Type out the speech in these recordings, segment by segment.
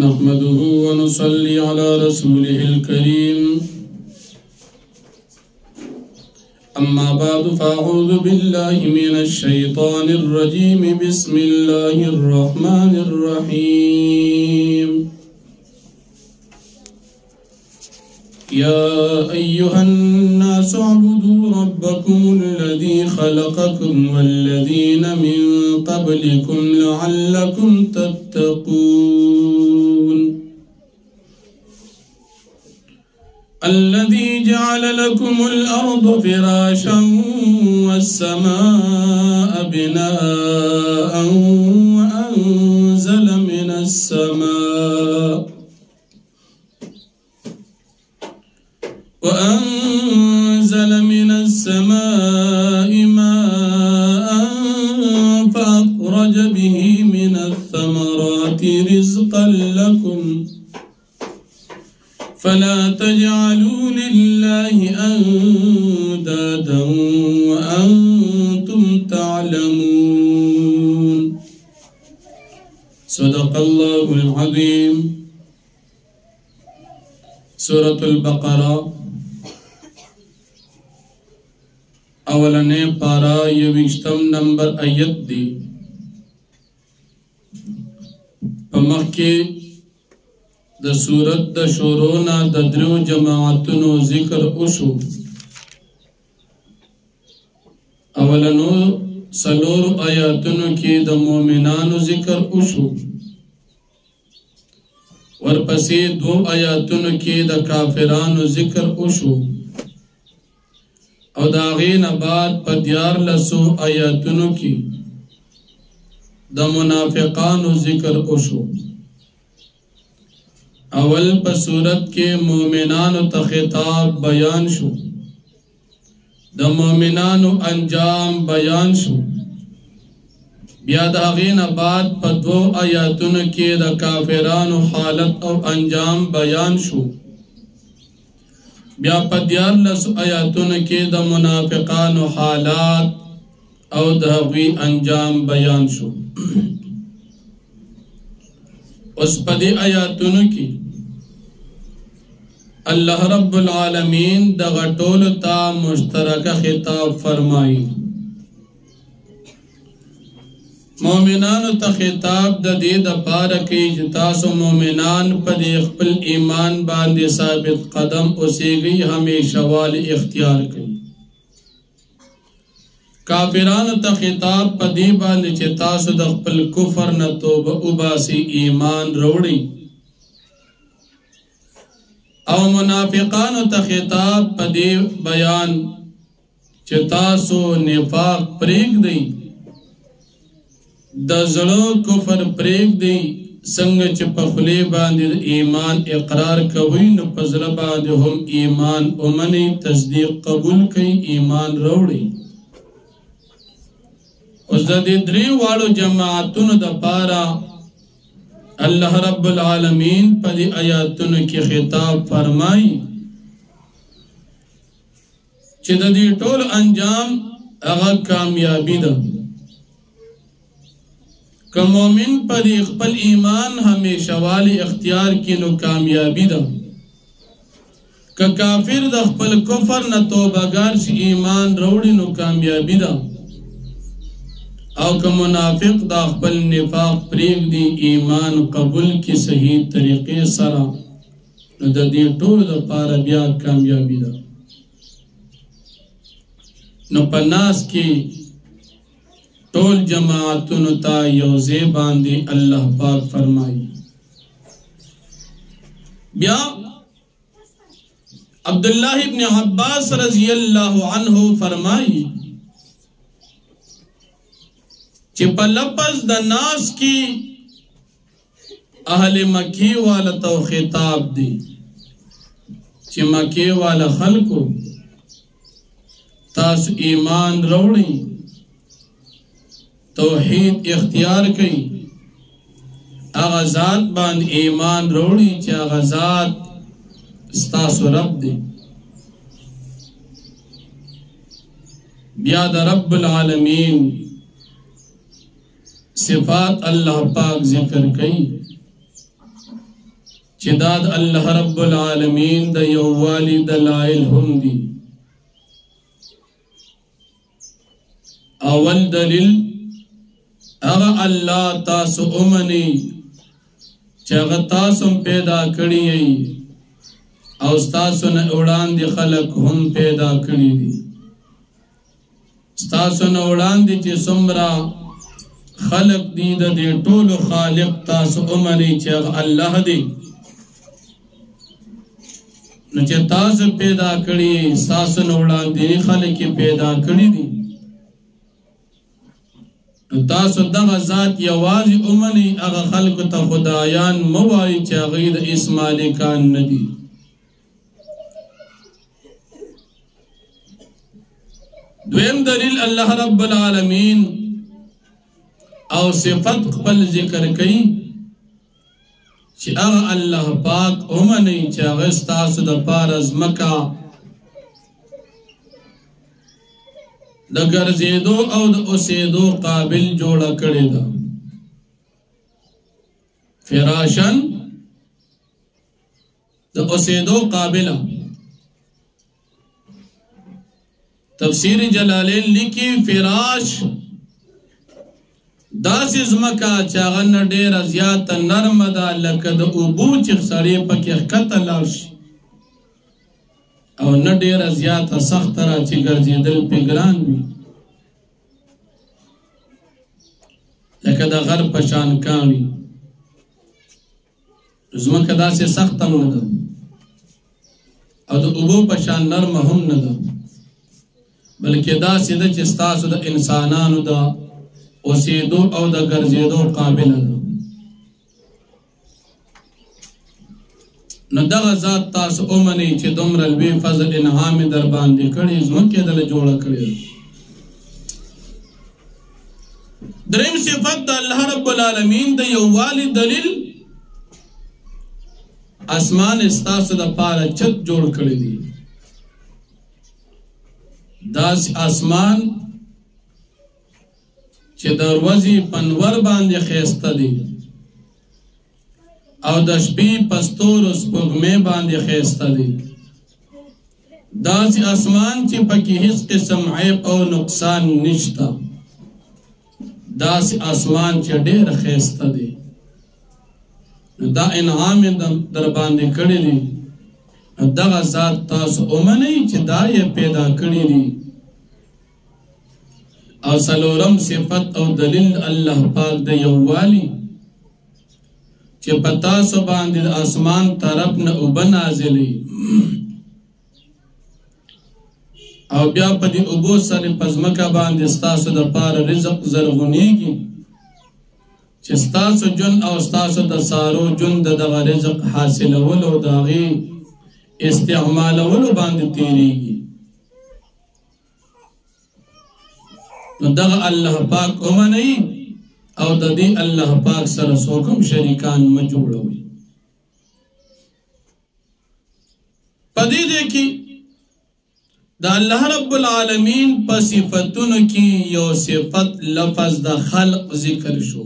نحمده ونصلي على رسوله الكريم أما بعد فأعوذ بالله من الشيطان الرجيم بسم الله الرحمن الرحيم يا أيها الناس اعبدوا ربكم الذي خلقكم والذين من قبلكم لعلكم تتقون الذي جعل لكم الأرض فراشا والسماء بناء وأنزل من السماء ماء فأخرج به من الثمرات رزقا لكم فلا تجعلوا لله أندادا وأنتم تعلمون صدق الله العظيم. سورة البقرة اولنے پارا یوشتم نمبر آیت دی پمخی د سورت د شورونا د درو جماعتونو ذکر اوشو. اولنو سلور آیاتونو کی د مومنانو ذکر اوشو، ورپسی دو آیاتونو کی د کافرانو ذکر اوشو، او داغین بعد پا دیار لسو آیاتونو کی د منافقانو ذکر اوشو. اول پا صورت کے مومنانو تا خطاب بیان شو، دا مومنانو انجام بیان شو. بیا داغین بعد پا دو آیاتونو کی دا کافرانو حالت او انجام بیان شو. بیا پا دیار لسو آیاتونو کی دا منافقانو حالات او داغوی انجام بیان شو. اس پا دی آیاتونو کی اللہ رب العالمین دا غطول تا مشترک خطاب فرمائی. مومنانو تا خطاب دا دید پارکی جتاسو مومنان پا دی اخپل ایمان باندی ثابت قدم اسی گئی ہمیشہ والی اختیار کی. کافرانو تا خطاب پا دی باندی چتاسو دا اخپل کفر نتوب اباسی ایمان روڑی. او منافقانو تا خطاب پا دی بیان چتاسو نفاق پریگ دی، دا زلو کفر پریگ دی، سنگ چپخلی باندی ایمان اقرار کوئی نو پزر باندی ہم ایمان امنی تصدیق قبول کئی ایمان روڑی. اس دا دی دری والو جماعتون دا پارا اللہ رب العالمین پا دی آیاتون کی خطاب فرمائی چی دا دی طول انجام اغا کامیابی دا. کہ مومن پا دی اقبل ایمان ہمیشہ والی اختیار کی نو کامیابی دا. کہ کافر دا اقبل کفر نا توباگار چی ایمان روڑی نو کامیابی دا. او کہ منافق دا اقبل نفاق پریگ دی ایمان قبول کی صحیح طریقے سرا دا دی طول دا پارا بیا کامیابی دا. نو پناس کی طول جماعتون تا یوزے باندی اللہ پاک فرمائی. بیا عبداللہ ابن عباس رضی اللہ عنہ فرمائی چی پا لپس دا ناس کی اہل مکی والا تو خطاب دی چی مکی والا خلقو تاس ایمان روڑی، توحید اختیار کئی، اغازات باند ایمان روڑی چی اغازات استاسو رب دی. بیا دا رب العالمین صفات اللہ پاک ذکر کئی. چې دا د الله رب العالمین د یووالي دلایل هم دي. اول دلیل هغه الله تاسو اومني چې هغه تاسو پیدا کړی یې او تاسو نه وړاندې خلق هم پیدا کړی دي. تاسو نه وړاندې چې څومره خلق دي د دې ټولو خالق تاسو اومني چې هغه الله دی. نو چې تاسو پیدا کړی تاسو نه وړاندې خلق پیدا کړی دي، تاسو دغه ذات یوازې اومني، هغه خلق ته خدایان مو وایي چې هغه د اسم مالکان نه دي. دویم دلیل الله رب العالمین او صفت خپل ذکر کوي چې هغه الله پاک اومني چې هغه ستاسو د پاره ځمکه د ګرځېدو او د اوسېدو قابل جوړه کړې ده. فراشن د اوسېدو قابله. تفسیر جلالین لیکي فراش داسې ځمکه چې هغه نه ډېره زیاته نرمه ده لکه د اوبو چې سړی پکې ښکته لاړ شي، او نه ډېره زیاته سخته را چې ګرځېدل پې ګران وي، لکه د غر په شان کاڼي. ځمکه داسې سخته هم نه ده او د اوبو په شان نرمه هم نه ده، بلکې داسې ده چې ستاسو د انسانانو د اوسېدو او د ګرځېدو قابله ده. نو دغه ذات تاسو اومني چې دومره لوی فضل انعام در باندې کړی، ځمکې دله جوړه کړې ده. دریم صفت د الله رب العالمین د یووالي دلیل، اسمان ستاسو د پاره چت جوړ کړی دی. داسې اسمان چې د ورځې په نور باندې ښایسته دی او د شپې په ستورو سپوږمۍ باندې ښایسته دی. داسې اسمان چې پکې هیڅ قسم عیب او نقصان نشته، داسې اسمان چې ډېر ښایسته دی. دا انعام در باندې کړی دی. دغه ذات تاسو اومنئ چې دا یې پیدا کړی دی. او څلورم صفت او دلیل الله پاک د یووالي چې په تاسو باندې د اسمان طرف نه اوبه نازلوي او بیا په دې اوبو سره په ځمکه باندې ستاسو د پاره رزق زرغونیږي چې ستاسو جون او ستاسو د سارو جون د دغه رزق حاصلولو د هغې استعمالولو باندې تیریږي. نو دغه الله پاک اومنئ او د دې الله پاک سره څوک هم شریکان مه جوړوئ. په دې کې د الله رب العالمین په صفتونو کې یو صفت لفظ د خلق ذکر شو.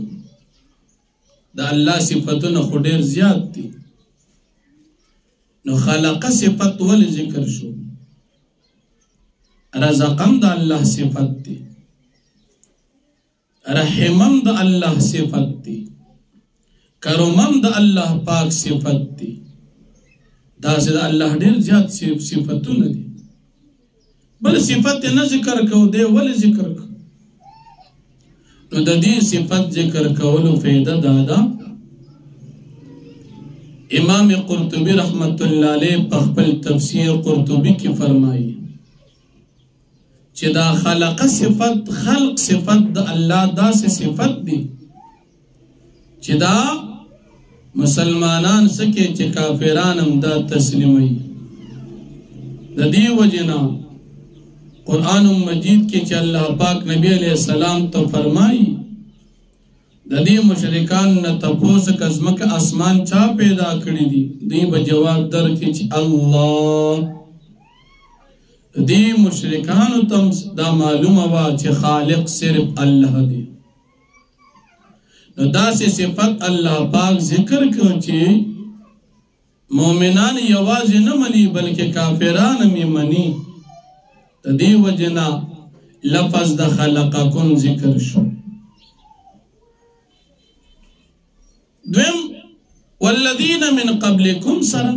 د الله صفتونه خو ډېر زیات دي، نو خلقه صفت ولې ذکر شو؟ رزقم د الله صفت دی، رحمم د الله صفت دی، کرمم د الله پاک صفت دی. داسې د الله ډېر زیات صفتونه دي. بل صفت نه ذکر کو دی، ولې ذکر کو؟ نو د دې صفت ذکر کولو فایده دا ده. امام قرطبی رحمت الله علیه په خپل تفسیر قرطبی کې فرمایي چې دا خلق صفت، خلق صفت د الله داسې صفت دی چې دا مسلمانان سکه چې کافران هم دا تسلیموي. د دې وجنا قرآن مجید کې چې الله پاک نبی علیہ السلام ته فرمایي د دې مشرکان نه تپوس کزمک اسمان چا پیدا کړی دي؟ دوی به جواب درکړي چې الله. دې مشرکانو ته دا معلومه وه چې خالق صرف الله دی. نو داسې صفت الله پاک ذکر کړو چې مومنان یوازې نه مني بلکې کافران هم مني. د دې وجې نه لفظ د خلقکم ذکر شو. دویم والذین من قبلکم سره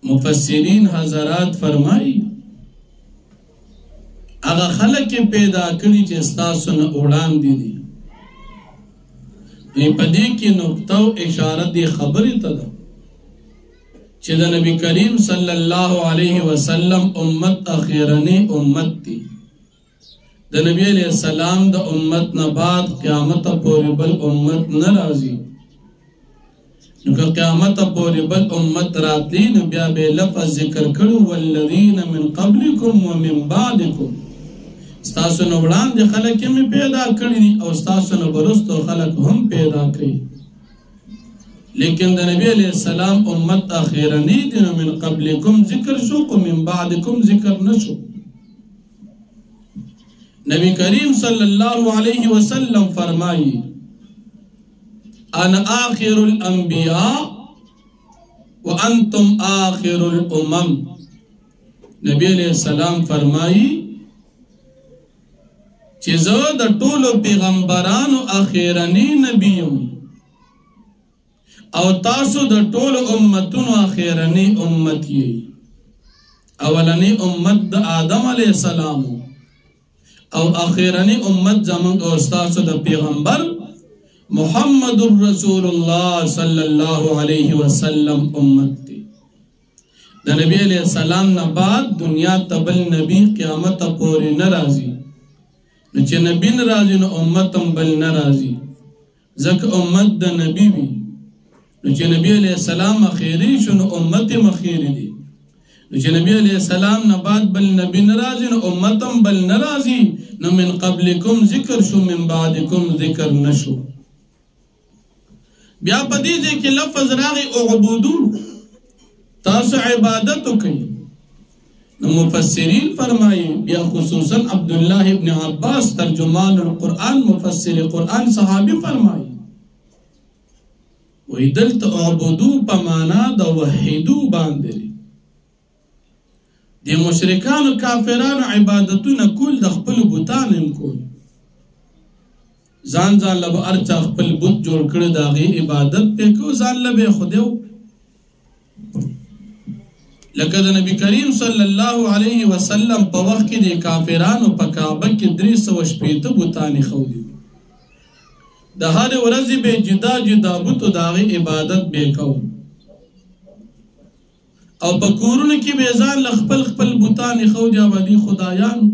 مفسرین حضرات فرمائی اغا خلق پیدا کړي چې ستاسو نه وړاندې دي. په دې کې نقطه او اشاره دی خبرې ته ده چې د نبی کریم صلی الله علیه وسلم امت اخیرنی امت دی. د نبی علیہ السلام د امت نه بعد قیامت پورې بل امت نه راځي. نو که قیامت پورې بل امت راتلی نو بیا به لفظ ذکر کړو والذین من قبلکم ومن بعدکم. ستاسو نه وړاندې خلک مې پیدا کړي دي او ستاسو نه وروسته خلک هم پیدا کړي. لیکن د نبی علیہ السلام امت اخیرنی دی نو من قبلکم ذکر شو کو من بعدکم ذکر نشو. نبی کریم صلی اللہ علیہ وسلم فرمائی انا آخر الانبیاء وانتم آخر الامم. نبی علیہ السلام فرمائی چې زه د ټولو پیغمبرانو اخیرنی نبیم او تاسو د ټولو امتونو اخیرنی امت یې. اولنی امت د آدم علیہ السلام او اخیرنی امت زمون او تاسو د پیغمبر محمد رسول الله صلی الله علیه وسلم امت دی. د نبی علیہ السلام نه بعد دنیا تبل نبی قیامت پورې ناراضی. نو چې نبی ناراضی نو امت هم بل ناراضی. ځکه امت د نبی وی. نو چې نبی علیہ السلام اخیری شو نو امت هم اخیری دی. نو چې نبی علیہ السلام نه بعد بل نبی ناراضی نو امت هم بل ناراضی. نو من قبلکم ذکر شو من بعدکم ذکر نشو. بیا پدې دې کې لفظ راغی اعبدو تاسو عبادت وکړئ. نو مفسرین فرمایي بیا خصوصا عبدالله ابن عباس ترجمان القرآن مفسر قرآن صحابی فرمایي وی دلته اعبدو په معنا د وحیدو باندې دی. مشرکانو کافرانو عبادتونه کول د خپل بوتان هم کول. ځان له به ارچا خپل بت جوړ کړی د هغې عبادت پې کو ځان له به یې خدای لکه د نبی کریم صلی الله علیه وسلم په وخت کې د کافرانو په کعبه کې 360 بوتان ایښودي. د هرې ورځې به جدا جدا بتو د هغې عبادت به کو او په کورونو کې به ځان له خپل خپل بوتان ایښودي او دي خدایانو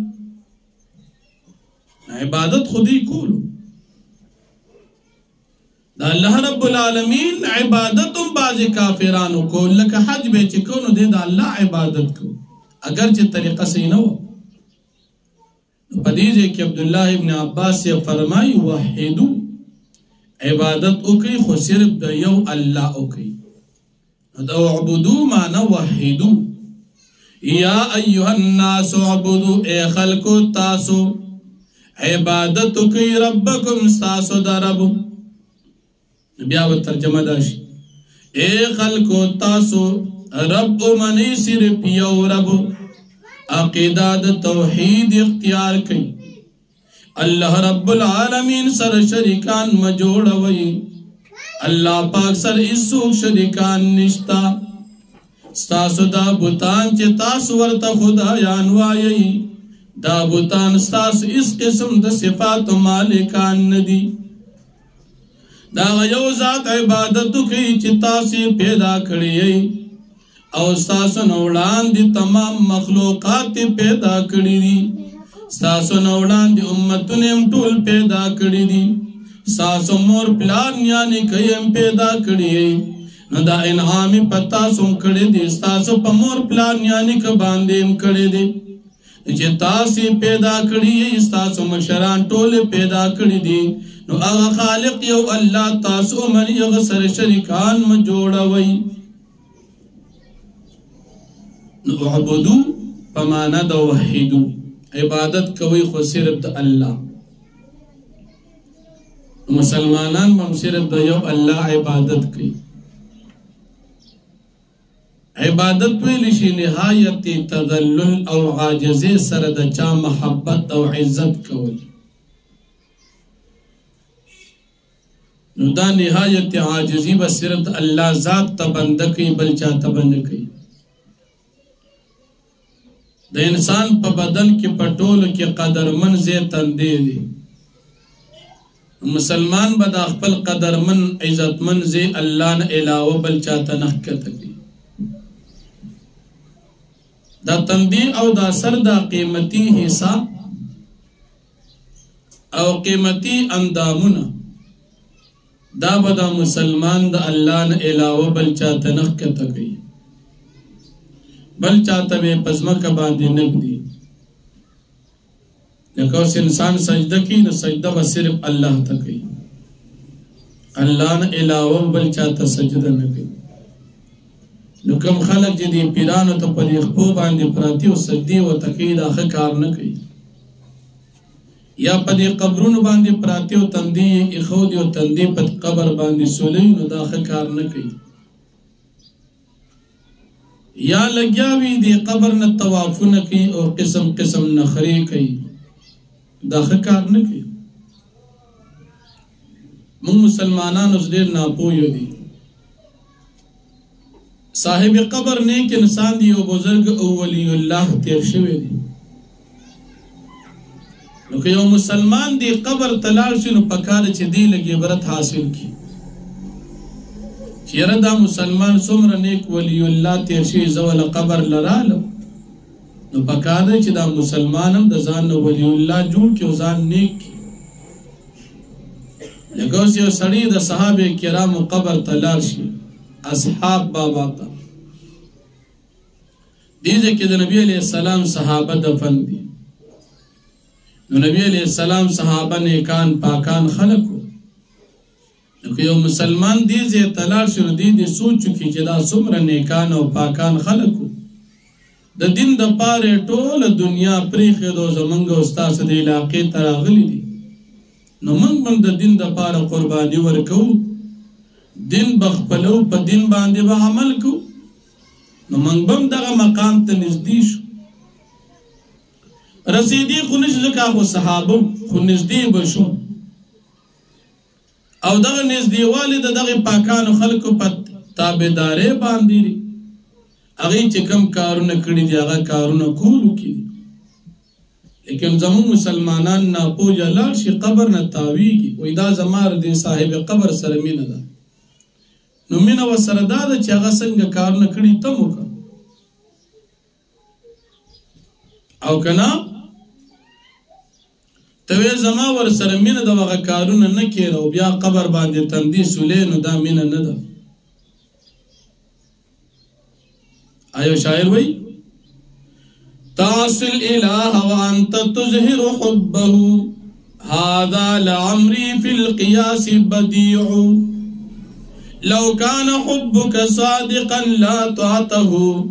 عبادت خودی کولو. دا الله رب العالمین عبادتم بعضی کافرانو کو لکه حج به چې کو نو د الله عبادت کو اگر چې طریقه صحیح نه و. په دې کې عبدالله ابن عباس یې فرمایي وحیدو عبادت وکي خو صرف د یو الله وکي. دا عبدو معنا وحیدو. یا ایها الناس عبدو اے خلقو تاسو عبادت وکي ربکم تاسو د رب. بیا و ترجمه داشي اے خلقو تاسو رب منی صرف یو رب عقیدہ د توحید اختیار کئی. اللہ رب العالمین سر شریکان مجوڑوئی. اللہ پاک سر اسوک شریکان نشتا. ستاسو دا بوتان چه تاسو ورطا خدایان وائی دا بوتان ستاسو اس قسم دا صفات و مالکان ندی. دا یو ذات عبادتو کی چی تاسی پیدا کری او ستاسو نوڑان دی تمام مخلوقات پیدا کری دی. ستاسو نوڑان دی امتونیم ٹول پیدا کری دی. ستاسو مور پلان یعنی کئیم پیدا کری نو دا انعامی پتاسم کری دی. ستاسو پا مور پلان یعنی کباندیم کری دی چی تاسی پیدا کری ستاسو مشران ٹول پیدا کری دی. نو اغا خالق یو اللہ تاسو من یغسر شرکان مجوڑوئی. نو عبدو پمانا دا وحیدو عبادت کوئی خو صرف دا اللہ. مسلمانان بم صرف دا یو اللہ عبادت کئی. عبادت ویل شي نهایت تذلل او عاجزه سره د چا محبت او عزت کول نو دا نهایت عاجزی به صرف الله ذات ته بنده کوي بل چا ته بنده کوي د انسان په بدن کې پټول کې قدرمن زی تندې دي مسلمان به د خپل قدرمن عزتمن زی الله نه علاوه بل چا ته نه کوي دا تندې او دا سر دا قیمتي حصہ او قیمتي اندامونه دا بدا مسلمان دا اللہ نه علاوه بل چاته نخ کته کوي بل چاته به پزمکه باندې نګدي لکه اوس انسان سجده کوي نو سجده به صرف الله ته کوي الله نه علاوه بل چاته سجده نه کوي نو کوم خلک چې دې پیرانو ته په دې خپو باندې پراتی او سجدي او تقید اخ کار نه کوي یا په دې قبرونو باندې پراتی او تندې اخودي او تندې په قبر باندې سولې نو دا ښه کار نه کوي یا لګیاوي دې قبر نه طوافونه کوي او قسم قسم نخري کوي دا ښه کار نه کوي موږ مسلمانانو ډېر ناپوه دي صاحب قبر نیک انسان دی او بزرگ او ولی الله تیر شوی دی نو که یو مسلمان دی قبر تلال شي نو پکار چې دی لګي عبرت حاصل کی چیرې دا مسلمان څومره نیک ولی الله تیر شي زول قبر لرالم نو پکار چې دا مسلمانم د ځان ولی الله جوړ کې ځان نیک لکه اوس یو سړی د صحابه کرامو قبر تلال شي اصحاب بابا تا دیجه که ده نبی علیہ السلام صحابه دفن دی نو نبی علیہ السلام صحابه نیکان پاکان خلقو نو که یو مسلمان دیزه تلال شنو دی سوچو کی چه دا سمر نیکان و پاکان خلقو ده دین ده پاره ټول دنیا پریخی دو زمنگ استاس ده علاقه تراغلی دی نو منگ ده دین ده پاره قربانی ورکو دین بخپلو په دین باندې به عمل کو نو موږ بم دغه مقام ته نږدې شو رسیدي خو نشو ځکه خو صحابه خو نږدې به شو او دغه نږدېوالی د دغه پاکانو خلکو په تابعدارۍ باندې هغوی چې کوم کارونه کړي دي هغه کارونه کولو کې دي لیکن زموږ مسلمانان ناپوهه لاړ شي قبر نه تاویږي وایي دا زما د صاحب قبر سره مینه ده نو مینه ورسره دا ده چې هغه څنګه کارونه کړي ته هم وکړه او که نه ته وایې زما ورسره مینه ده هغه کارونه نه کېږي او بیا قبر باندې تندي سولې نو دا مینه نه ده آیو شاعر وایي تعصي الإله وأنت تظهر حبه هذا لعمري في القياس بديع لو كان حبك صادقا لا تعته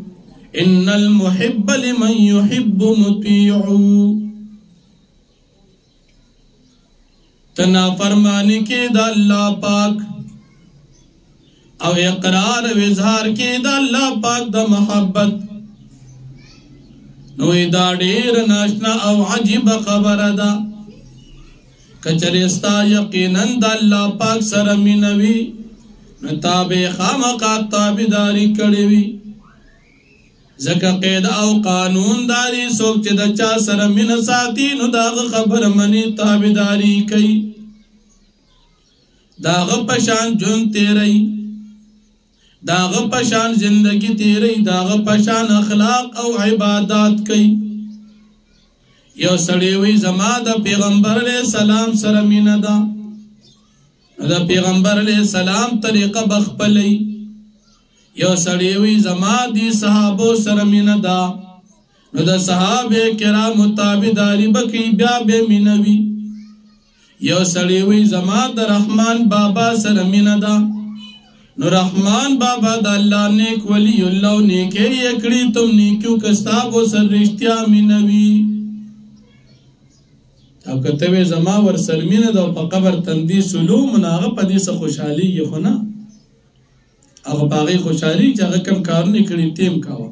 إن المحب لمن يحب مطيع تنا فرمانی کے دا اللہ پاک او اقرار و اظہار کے دا اللہ پاک دا محبت نوی دا دیر ناشنا او عجیب خبر دا کچرستا یقیناً دا اللہ پاک سرمی نوی نتابع خامقات تابداری کڑیوی زکا قید او قانون داری سوک چه دا چا سرمی نساتی نو داغ خبر منی تابداری کئی داغ پشان جن تیرئی داغ پشان زندگی تیرئی داغ پشان اخلاق او عبادات کئی یو سڑیوی زما دا پیغمبر علیہ السلام سرمین دا دا پیغمبر علیہ السلام طریقہ بخپلی یو سڑیوی زما دی صحابو سرمین دا نو دا صحابے کرام تابداری بکی بیا بے منوی یو سڑیوی زما دا رحمان بابا سرمین دا نو رحمان بابا دا اللہ نیک ولی اللہ نیکے یکڑی تم نیکیو کستابو سر رشتیا منوی او کتوی زما ور سرمین دا پا قبر تندی سلو مناغ پا دیسا خوشحالی یہ خونا هغه په هغې خوشحالي چې هغه کم کارونه یې کړي تیم کوه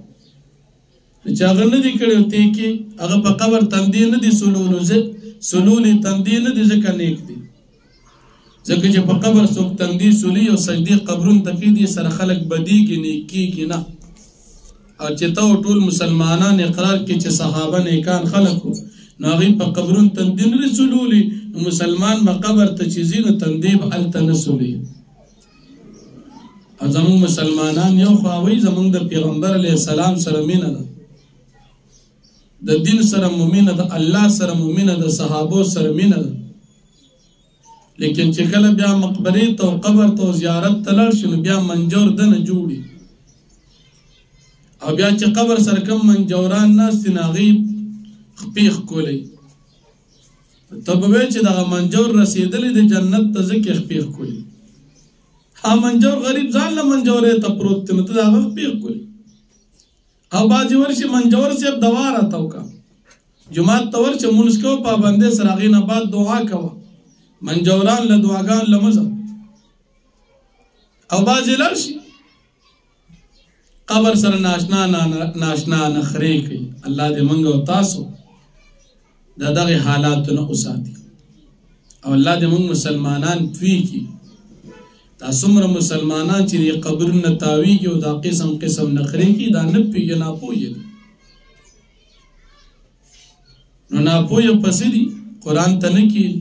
چې هغه نه دي کړي تی کې هغه په قبر تندې نه دي سلولې تندې نه دي ځکه نیک دي ځکه چې په قبر څوک تندې سولي او سجدې قبرون ته کېږي سره خلک بدیږي نیکېږي نه او چې ته ټول مسلمانان اقرار کې چې صحابه نیکان خلک وو نو هغوی په قبرون تندې نه دي سولولي نو مسلمان به قبر ته چې ځي نو تندې به هلته نه سولي او زمونږ مسلمانان یو خوا وایي زمونږ د پیغمبر علیه السلام سره مینه ده د دین سره مو مینه ده الله سره مو مینه ده صحابو سره مینه ده لیکن چې کله بیا مقبرې ته او قبر ته او زیارت ته لاړ شي نو بیا منجور دنه جوړي او بیا چې قبر سره کم منجوران ناست دي نو هغوی خپې ښکلوي ته به وایې چې دغه منجور رسېدلی دی جنت ته ځکه یې خپې ښکلي ها منجور غریب ځان له منجورې ته پروت دی نو ته د هغه خپې ښکلي او بعضې ورشي منجور صاحب دوا راته وکړه جومات ته ورشه مونځ کوه پابندۍ سره هغې نه بعد دعا کوه منجوران له دعاګان له مزه او بعضې لاړ شي قبر سره ناشنا نخرې کوي الله دې موږ او تاسو د دغې حالاتو نه وساتي او الله دې موږ مسلمانان پوه کړي دا څومره مسلمانان چې د قبرونه تاویږي او دا قسم نخرې کوي دا نه پوهېږي ناپوهه دي نو ناپوهه پسې دي قرآن ته نه کښېني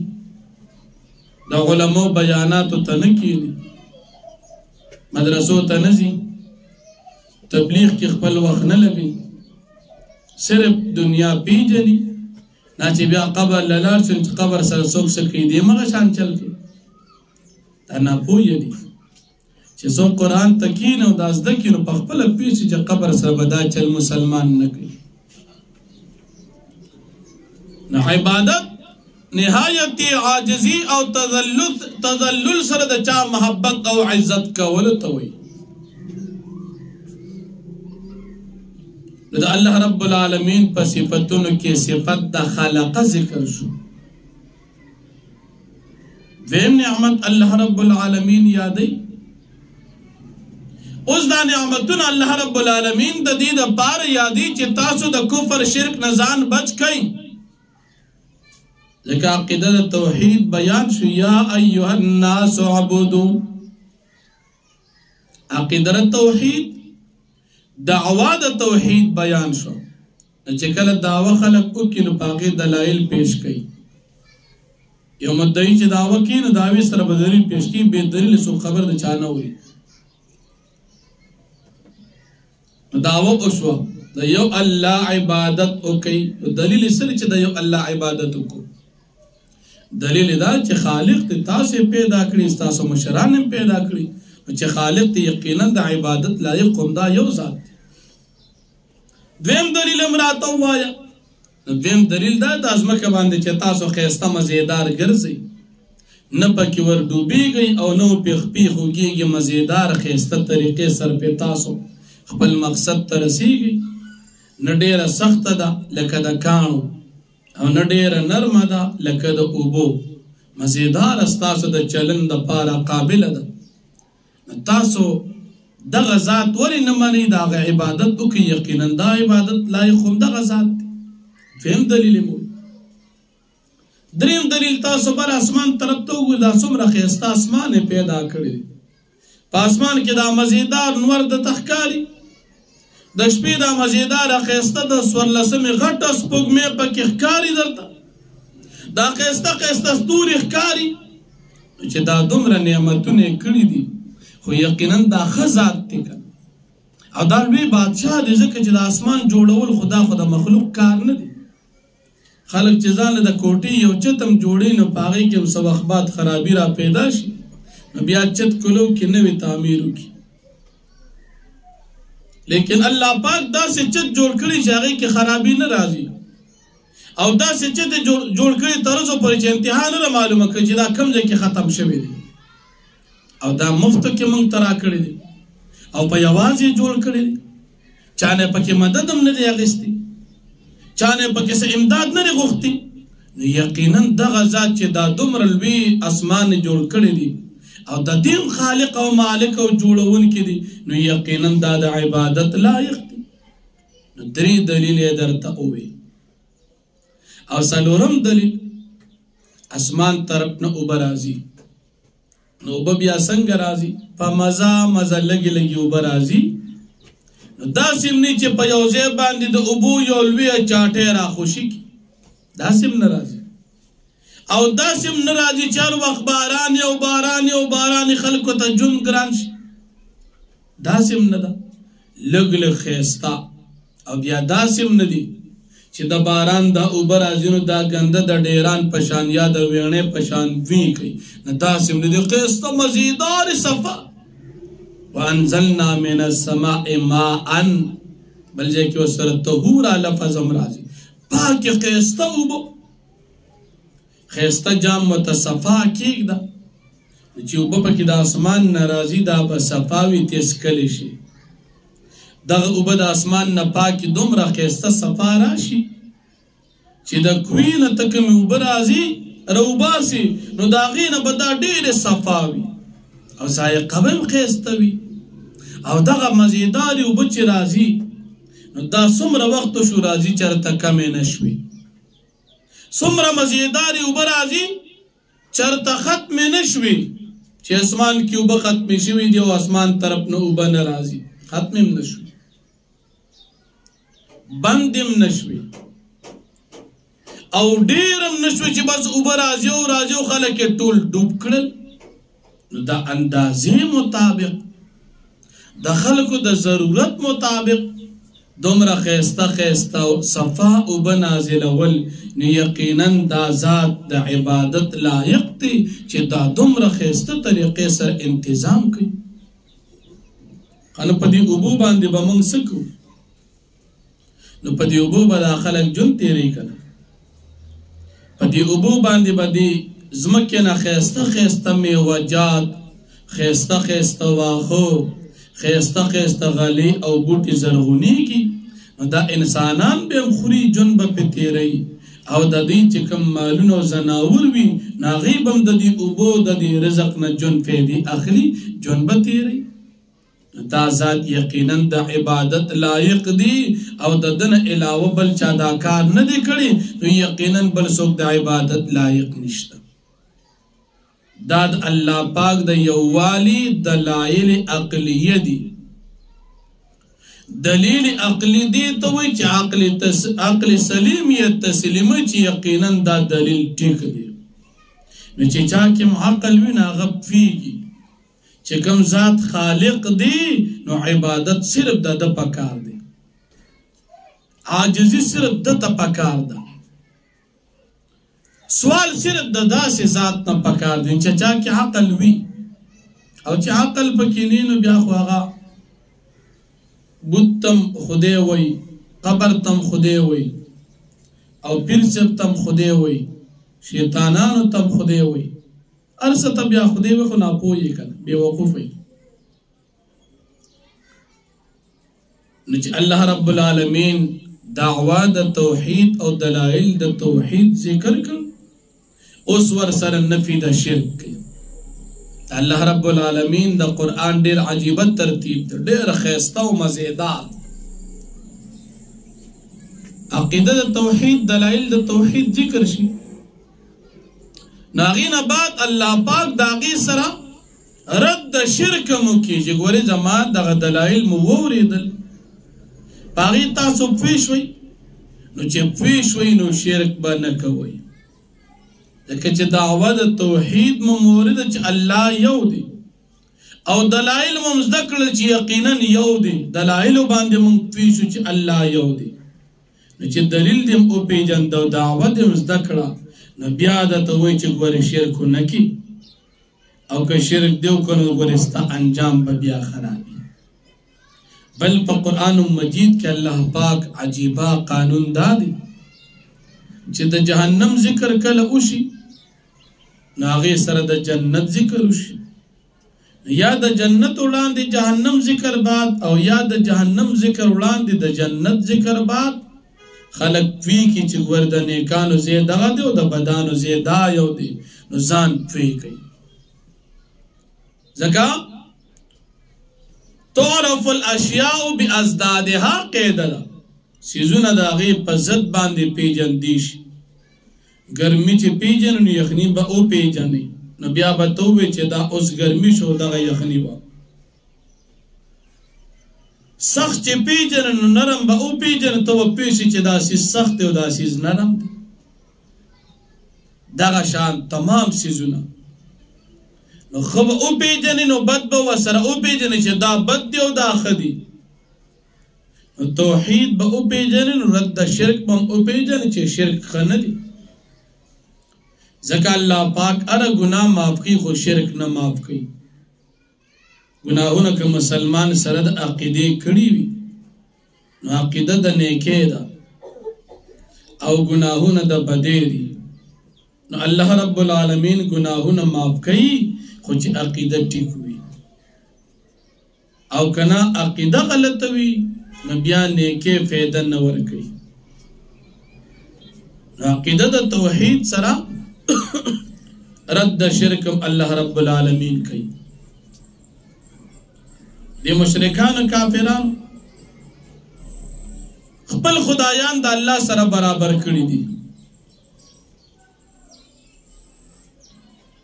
د علماو بیاناتو ته نه کښېني مدرسو ته نه ځي تبلیغ کې خپل وخت نه لګوي صرف دنیا پیژني نه چې بیا قبر له لاړ شي چې قبر سره څوک څه کوي دې مغه شان چل کوي دا ناپوهه دي چې څوک قرآن ته کښېني او دا زده کړي نو په خپله پوه شي چې قبر سره به دا چل مسلمان نه کوي نو عبادت نهایت عاجزی او تذلل سره د چا محبت او عزت کولو ته وایي د الله رب العالمین په صفتونو کې صفت د خلقه ذکر شو دویم نعمت الله رب العالمین یادی اوس دا نعمتونه الله رب العالمین د دې دپاره یادی چې تاسو د کفر شرک نه ځان بچ کئ ځکه عقیده د توحید بیان شو یا ایها الناس اعبدوا عقیده د توحید دعوا د توحید بیان شو چې کله دعوه خلق وکړي نو په هغې دلایل پیش کوي یو مدعي چې دعوه کوي نو دعوې سره به دلیل پیش کوي بې دلیل څوک خبر د چا نه اوري دعوه وشوه د یو الله عبادت وکړئ دلیل یې سره چې د یو الله عبادت وکړو دلیل دا چې خالق ته تاسو پیدا کړی تاسو مشران هم پیدا کړی چې خالق ته یقینا د عبادت لایق کوم دا یو ذات دویم دلیل امراته وایا دویم دلیل دا د ازمکه باندې چې تاسو ښایسته مزیدار ګرځئ نه پکې ور ډوبېږئ او نه پیخ وږېږي مزیدار ښایسته طریقې سره پې تاسو خپل مقصد ته رسېږئ نه ډېره سخته ده لکه د کاڼو او نه ډېره نرمه ده لکه د اوبو مزیدار ستاسو د چلن دپاره قابله ده تاسو دغه ذات ولې نه منئ د هغه عبادت وکړئ یقینا دا عبادت لایق هم دغه ذات دی فهم دلیل یې مو دریم دلیل تاسو بر اسمان طرف ته وګورئ دا څومره ښایسته اسمان یې پیدا کړی دی په اسمان کې دا مزیدار نور درته ښکاري د شپې دا مزیداره ښایسته د څوارلسمې غټه سپوږمۍ پکې ښکاري درته دا ښایسته ستوري ښکاري چې دا دومره نعمتونه یې کړي دي خو یقینا دا ښه ذات دی که او دا لوی بادشاه دی ځکه چې د اسمان جوړول خو د مخلوق کار نه دی خلک چې ځان له د کوټې یو چت هم جوړوي نو په هغې کې څه وخت بعد خرابي را پیدا شي نو بیا چت کلو کې نوې تعمیر وکړي لیکن الله پاک داسې چت جوړ کړي چې هغې کې خرابي نه راځي او داسې چت جوړ کړي تر اوسه پورې چې انتها نه معلومه کړي چې دا کوم ځای کې ختم شوی دی او دا مفت کې موږ ته راکړی دی او په یوازې جوړ کړی دی چا نه پکې مدد هم نه دی اخیستی چا نه پکې څه امداد نه دی غوښتي نو یقینا دغه ذات چې دا دومره لوی اسمان جوړ کړی دی او د دین خالق او مالک او جوړونکی دی نو یقینا دا د عبادت لایق دی. نو درې دلیل یې درته وویل. او څلورم دلیل اسمان طرف نه اوبه راځي. نو اوبه بیا څنګه راځي؟ په مزه مزه لږې لږې اوبه راځي. نو داسې هم نه چې په یو ځای باندې د اوبو یو لویه چاټۍ راخوشي کي، داسې هم نه راځي. او داسې هم نه راځي چې هر وخت باران او باران او باران خلکو ته ژوند ګران شي، داسې هم نه ده. لږ لږ ښایسته. او بیا داسې هم نه دي چې د باران دا اوبه راځي نو دا ګنده د ډیران په شان یا د ویڼې په شان وی کوي، نه داسې هم نه دي. ښایسته مزیدار صفا. وانزلنا من السماء ماء، بل ځای کې ورسره طهورا لفظ هم راځي، پاکې ښایسته اوبه. ښایسته جام ورته صفا کېږده چې اوبه پکې د اسمان نه راځي، دا به صفا وي، تېزکلی شي. دغه اوبه د اسمان نه پاکې دومره ښایسته صفا راشي چې د کوی نه ته کومې اوبه راځي راوباسي نو د هغې نه به دا ډېرې صفا وي او ذایقه به هم ښایسته وي. او دغه مزیدارې اوبه چې راځي نو دا څومره وخت شو راځي چېرته کمې نه شوي. څومره مزیدارې اوبه راځي چېرته ختمې نه شوي چې اسمان کې اوبه ختمې شوي دي او اسمان طرف نه اوبه نه راځي، ختم هم نه شوي، بند هم نه شوي، او ډېر هم نه شوي چې بس اوبه راځي او راځي او خلک یې ټول ډوب کړل. نو د اندازې مطابق د خلکو د ضرورت مطابق دومره ښایسته ښایسته او صفا اوبه نازلول، نو یقینا دا ذات د عبادت لایق دی چې دا دومره ښایسته طریقې سره انتظام کوي. نو په دې اوبو باندې به موږ څه کوو؟ نو په دې اوبو به دا خلک ژوند تېروي که نه؟ په دې اوبو باندې به دې ځمکې نه ښایسته ښایسته میوهجات، ښایسته ښایسته واښه، ښایسته ښایسته غلې او بوټي زرغونېږي. نو دا انسانان به هم خوري، ژوند به پرې تېروي. او د دوی چې کوم مالونه او ځناور وي نو هغوی به هم د دې اوبو د دې رزق نه ژوند فایدې اخلي، ژوند به تېروي. دا ذات یقینا د عبادت لایق دی او د دنه علاوه بل چا دا کار نه دی کړی نو یقینا بل څوک د عبادت لایق نشته. دا د الله پاک د یووالي دلایل عقلیه دي. دلیل عقلی دی ته وایي چې عقل سلیم یا تسلیمه چې یقینا دا دلیل ټیک دی. نو چې چا کې عقل وي نو هغه پوهېږي چې کوم ذات خالق دی نو عبادت صرف د ده پکار دی، عاجزي صرف ده ته پکار ده، سوال صرف د داسې ذات نه پکار دی چې چا کې عقل وي. او چې عقل پکې نه نو بیا خو هغه بت تم خدای وي، قبر تم خدای وي، او پیر صاحب تم خدای وي، شیطانانو تم خدای وي، ارسه ته بیا خدای وي خو ناپوه یې که نه، بېوقوف وي. نو چې الله رب العالمین دعوا د توحید او دلایل د توحید ذکر کړ، اوس ورسره نفي د شرک کوي. الله رب العالمین د قرآن ډېر عجیبه ترتیب دی، ډېر ښایسته او مزیدار. عقیده د توحید، دلایل د توحید ذکر شي، ناغی نه بعد الله پاک د هغې سره رد د شرک مو کېږي. ګورې زما دغه دلایل مو واورېدل، په هغې تاسو پوه شوئ، نو چې پوه شوئ نو شرک به نه کوئ. ځکه چې دعوه د توحید مو مورده چې الله یو دی، او دلایل مو زده کړل چې یقینا یو دی، دلایلو باندې موږ پوه شو چې الله یو دی. نو چې دلیل دې هم وپېژنده او دعوه دې هم زده کړه نو بیا درته وایي چې ګورې شرک ونه کړي، او که شرک دې وکړه نو ګورې ستا انجام به بیا خراب وي. بل په قرآن مجید کې الله پاک عجیبه قانون دا دی چې د جهنم ذکر کله وشي نو هغې سره د جنت ذکر وشي، یا د جنت وړاندې جهنم ذکر بعد، او یا د جهنم ذکر وړاندې د جنت ذکر بعد. خلق پوی کی چې ګور د نیکانو ځای دغه دی او د بدانو ځای دا یو دی، نو ځان پوی کوي. زکا تعرف الاشیاء بازدادها قیده ده سیزونه د هغې په ضد باندې پیژندی شي ګرمي چې پیژنې نو یخني به وپیژنې نو بیا به ته ووایې چې دا اوس ګرمي شو دغه یخني وه سخت چې پیژنې نو نرم به وپیژنې ته به پوه شي چې دا سیز سخت دی او دا سیز نرم دی دغه شان تمام سیزونه نو ښه به وپیژنې نو بد به ورسره وپیژنې چې دا بد دی او دا ښه دی نو توحید به وپیژنې نو رد شرک به هم وپیژنې چې شرک ښه نه دی ځکه الله پاک هره ګناه معاف کوي خو شرک نه معاف کوي ګناهونه که مسلمان سره د عقیدې کړي وي نو عقیده د نیکۍ ده او ګناهونه د بدۍ دي نو الله رب العالمین ګناهونه معاف کوي خو چې عقیده ټیک وي او که نه عقیده غلطه وي نو بیا نیکۍ فایده نه ورکوي نو عقیده د توحید سره رد شرکم الله رب العالمین کوي دی مشرکان کافران خپل خدایان د الله سره برابر کړي دي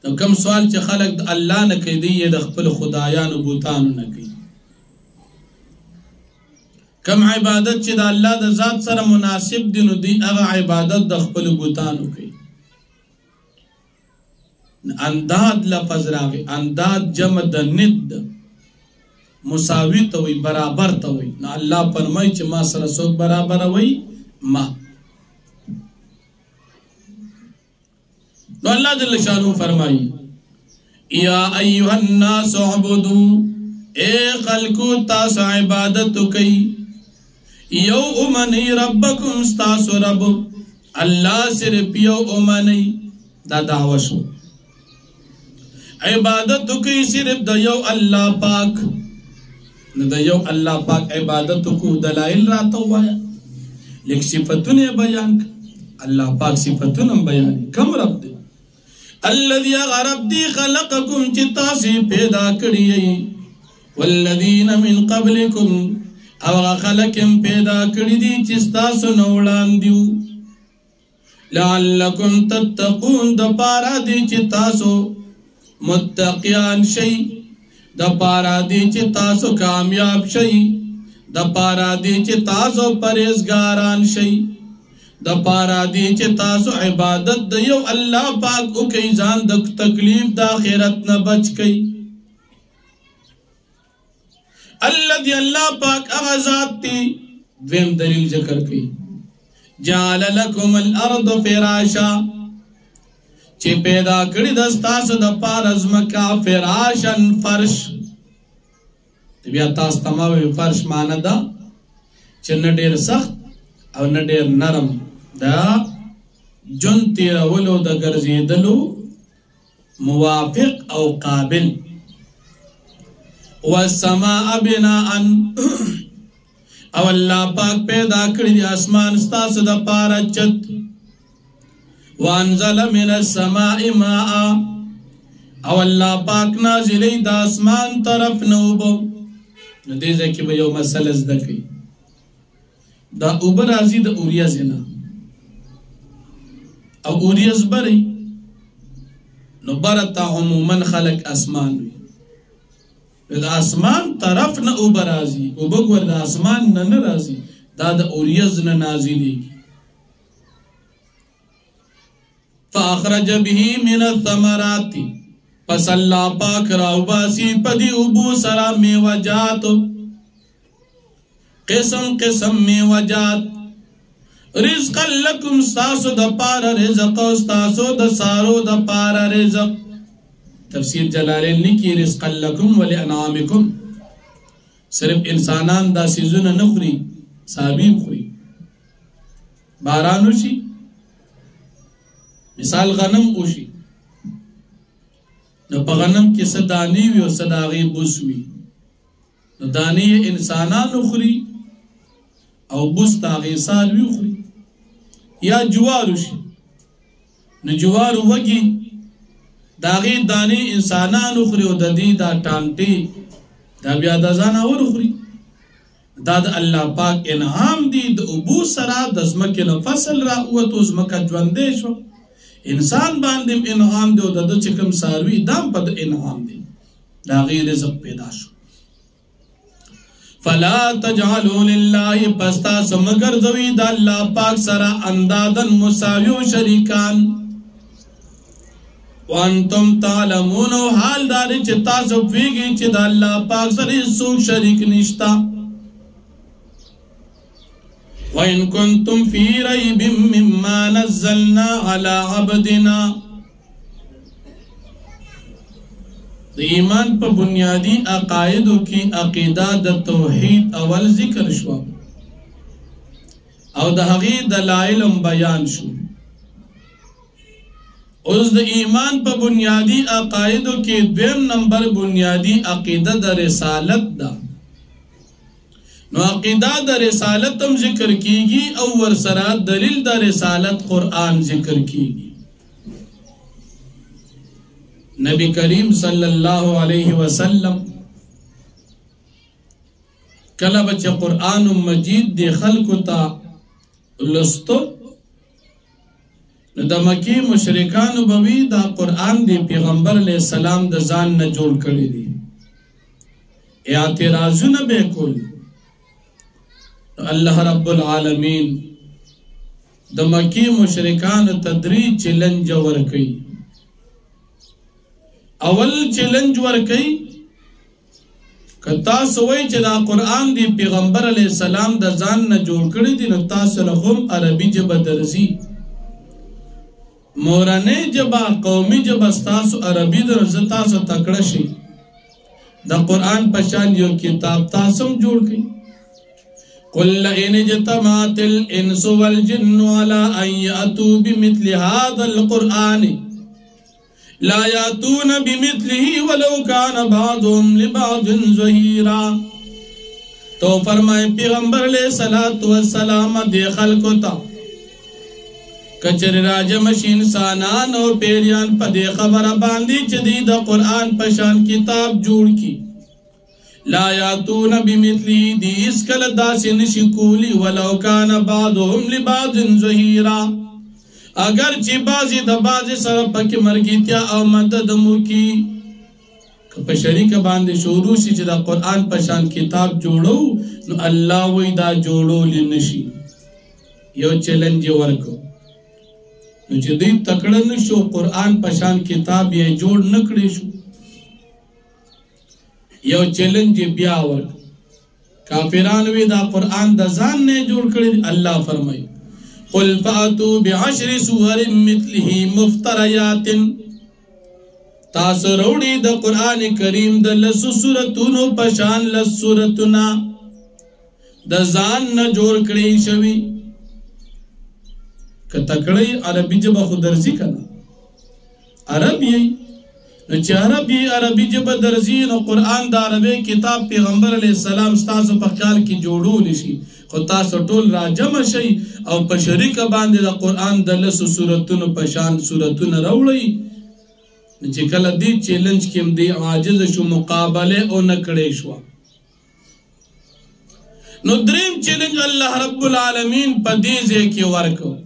نو کوم سوال چې خلق د الله نه کوي دی د خپل خدایانو بوتانو نه کوي کم عبادت چې د الله د ذات سره مناسب دي نو دی هغه عبادت د خپل بوتانو کوي انداد لفظ راغی انداد جمع د ند مساوی ته وي برابر ته وي نو الله فرمایي چې ما سره څوک برابر وي ما نو الله جل شانو فرمایي یا ایها الناس اعبدوا اے خلقو تاسو عبادت کوي یو امنی ربکم ستاسو رب الله صرف یو امنی دا دعوه شو عبادت کوي صرف د یو الله پاک نو د یو الله پاک عبادت کو دلائل راته وایا لیک صفاتونه بیان الله پاک صفاتونه بیان کم رب دی الذي غرب دی خلقکم چې تاسو پیدا کړی والذین من قبلکم او خلقم پیدا کړی دي چې تاسو نو وړاندې لعلکم تتقون د پارا دي چې تاسو متقیان شي د پارا دی چې تاسو کامیاب شئ د پارا دی چې تاسو پرهیزګاران شئ د پارا دی چې تاسو عبادت د یو الله پاک او کوي ځان د تکلیف د آخرت نه بچ کئ الذي الله پاک هغه ذات دی دویم دلیل ذکر کئ جعل لكم الارض فراشا چې پیدا کړی د تاسو د پاره ځمکه فراشن فرش بیا تاسو تمامه فرش معنی ده چې نه ډېر سخت او نه ډېر نرم دا جون تیرولو د ګرځېدلو موافق او قابل والسماء بناء او الله پاک پیدا کړی د اسمان ستاسو د پاره چت وانزل من السماء ماء او الله پاک نازلی د اسمان طرف نوبو نو دې ځکه به یو مسله زده کوي دا اوبه راځي د اوریاز نه او اوریاز بری نو برته عموما خلق اسمان وي د اسمان طرف نه اوبه راځي اوبه ګور د اسمان نه راځي دا د اوریاز نه نازلېږي فاخرج به من الثمرات پس اللہ پاک راوباسی پدی ابو سرا میوجات قسم قسم میوجات رزقا لکم ستاسو دا پارا رزق ستاسو دا سارو دا پارا رزق تفسیر جلالین لکی رزقا لکم ولی انعامکم صرف انسانان دا سیزون نخوری صحابیم خوری بارانو شی مثال غنم اوشي نو په غنم کې صدانی وي او صداغي بوس وي نو دانی انسانانو خوري او بوس تاغي سال وي خوري یا جوار شي نو جوار وږي داغي دانی انسانانو خوري او د دې دا ټانټي دا بیا د ځاناور خوري دا د الله پاک انعام دی د ابو سرا د زمکه نه فصل را اوتو زمکه ژوندې شو انسان باندې انعام دی او د چکم ساروي دام په انعام دی دا غیر رزق پیدا شو فلا تجعلوا لله پستا سمگر زوی د الله پاک سرا اندادن مساویو شریکان وانتم تعلمون حال دار چې تاسو ویږي چې د الله پاک سره څوک شریک نشتا وَإِن كُنتُمْ فِي رَيْبٍ مِّمَّا نَزَّلْنَا عَلَى عَبْدِنَا د ایمان په بنیادی عقایدو کې عقیده د توحید اول ذکر شو او د هغې دلایل بیان شو اوس د ایمان په بنیادی عقایدو کې دویم نمبر بنیادی عقیده د رسالت ده نو عقیده د رسالت هم ذکر کیږي او ورسره دلیل د رسالت قرآن ذکر کیږي نبی کریم صلی اللہ علیہ وسلم کله بچ قرآن مجید دی خلق تا لستو د مکی مشرکان بوی دا قرآن دی پیغمبر علیہ السلام د ځان نه جوړ کړی دی اعتراضونه به کول الله رب العالمین د مکی مشرکان تدریج چیلنج ورکړي اول چیلنج ورکړي کتا سوئی چې دا قرآن دی پیغمبر علیہ السلام د ځان نه جوړ کړی دی نو تاسو له هم عربي ژبه درځي مورنۍ ژبه قومي ژبه تاسو عربي درځه تاسو تکړه شي د قرآن په شان یو کتاب تاسو جوړ کړئ قل لئن اجتمعت الانس والجن على ان ياتوا بمثل هذا القرآن لا ياتون بمثله ولو كان بعضهم لبعض ظهيرا تو فرمائے پیغمبر علیہ الصلوۃ والسلام دے خلقو تا کچر راج مشین انسانان او پیریان پدے خبر باندې چې دی د قرآن پشان کتاب جوړ کی لا یاتون بمثله دی اسکل داسې نشي کولی ولو کان بعضهم لبعض ظهیرا اگر چې بعضی د بعضی سره پکې مرګیتیا او مدد مو کی په شریک باندې شروع شي چې د قرآن پشان کتاب جوړو نو الله وی دا جوړول نشي یو چیلنج ورکو نو چې دوی تکړه نشو قرآن پشان کتاب یې جوړ نکړي شو یو چیلنج بیا ورکو کافران وی دا قرآن د ځان نه جوړ کړی الله فرمایي قل فاتوا بعشر سور مثله مفتريات تاسو وروړي د قرآن کریم د لسو سورتونو پشان لس سورتونه د ځان نه جوړ کړی شوی که تکړی عربي ژبه خو درځي کنه عربي نو چې عربي ژبه درځي نو قرآن د عربي کتاب پیغمبر علیہ السلام تاسو په خیال کې جوړول شي خو تاسو ټول را جمع شي او په شریک باندې د قرآن د لسو سورتونو پشان سورتونه راوړي چې کله دې چیلنج کې هم دی عاجز شو مقابله او نه کړی شو نو دریم چیلنج الله رب العالمین په دې ځای کې ورکو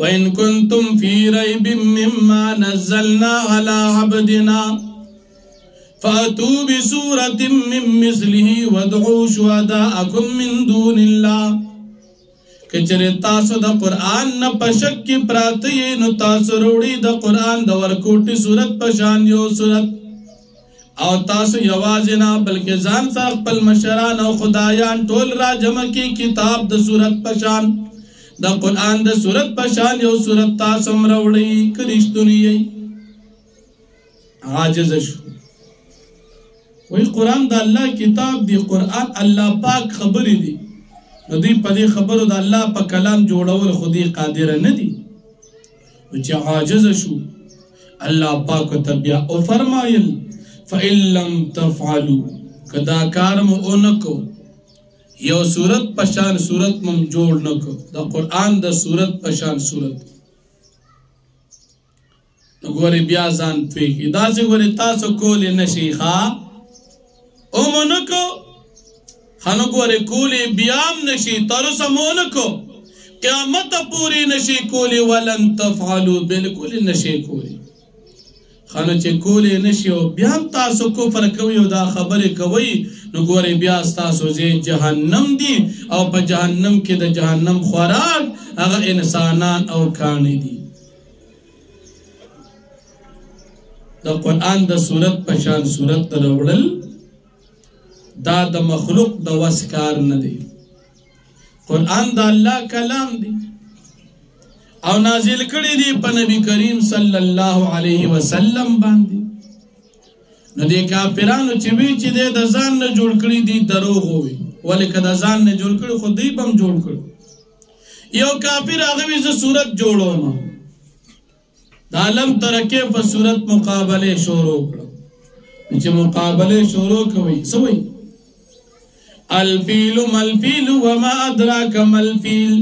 وَإِن كُنتُمْ فِي رَيْبٍ مِّمَّا نَزَّلْنَا عَلَى عَبْدِنَا فَأْتُوا بِسُورَةٍ مِّن مِّثْلِهِ وَادْعُوا شُهَدَاءَكُم مِّن دُونِ اللَّهِ کچره تاسو د قرآن نه پشک کې پراته یې نو تاسو وروړي د قرآن د ورکوټي صورت پشان یو صورت او تاسو یوازې نه بلکې ځان سره خپل مشران او خدایان ټول را جمع کې کتاب د صورت پشان د قرآن د صورت پشان یو صورت تاسو وروړي کرشتونی عاجز شو وی قرآن د الله کتاب دی قرآن الله پاک خبرې دی نو دی په دې خبرو د الله په کلام جوړول خودي قادر نه دي چې عاجز شو الله پاک ته بیا او فرمایل فإن لم تفعلوا کدا کار مو اونکو یو صورت پشان صورت مم جوړ نکو د قرآن د صورت پشان صورت گوری بیا ځان پوی کی داسې گوری تاسو کولی نشي ښا اومونکو خانو گوری کولی بیام نشي تروسه مونکو قیامت پوری نشي کولی ولن تفعلوا بالکل نشي کولی خانو چې کولی نشي او بیام تاسو کفر کوي او دا خبرې کوي نو گوری بیا تاسو زی جهنم دی او په جهنم کې د جهنم خوراک هغه انسانان او کانی دي د قرآن د صورت پشان صورت راوړل دا د مخلوق د وس کار نه دی قرآن د الله کلام دی او نازل کړی دی په نبی کریم صلی الله علیه وسلم باندې نو دې کافرانو چې وی چې د ځان نه جوړ کړی دی دروغ وي ولې کله ځان نه جوړ کړی خو دوی بم جوړ کړ یو کافر هغه وی زه صورت جوړوم د عالم ترکه په صورت مقابله شروع کړه چې مقابله شروع کوي سوي الفیل ملفیل وما ادراک ملفیل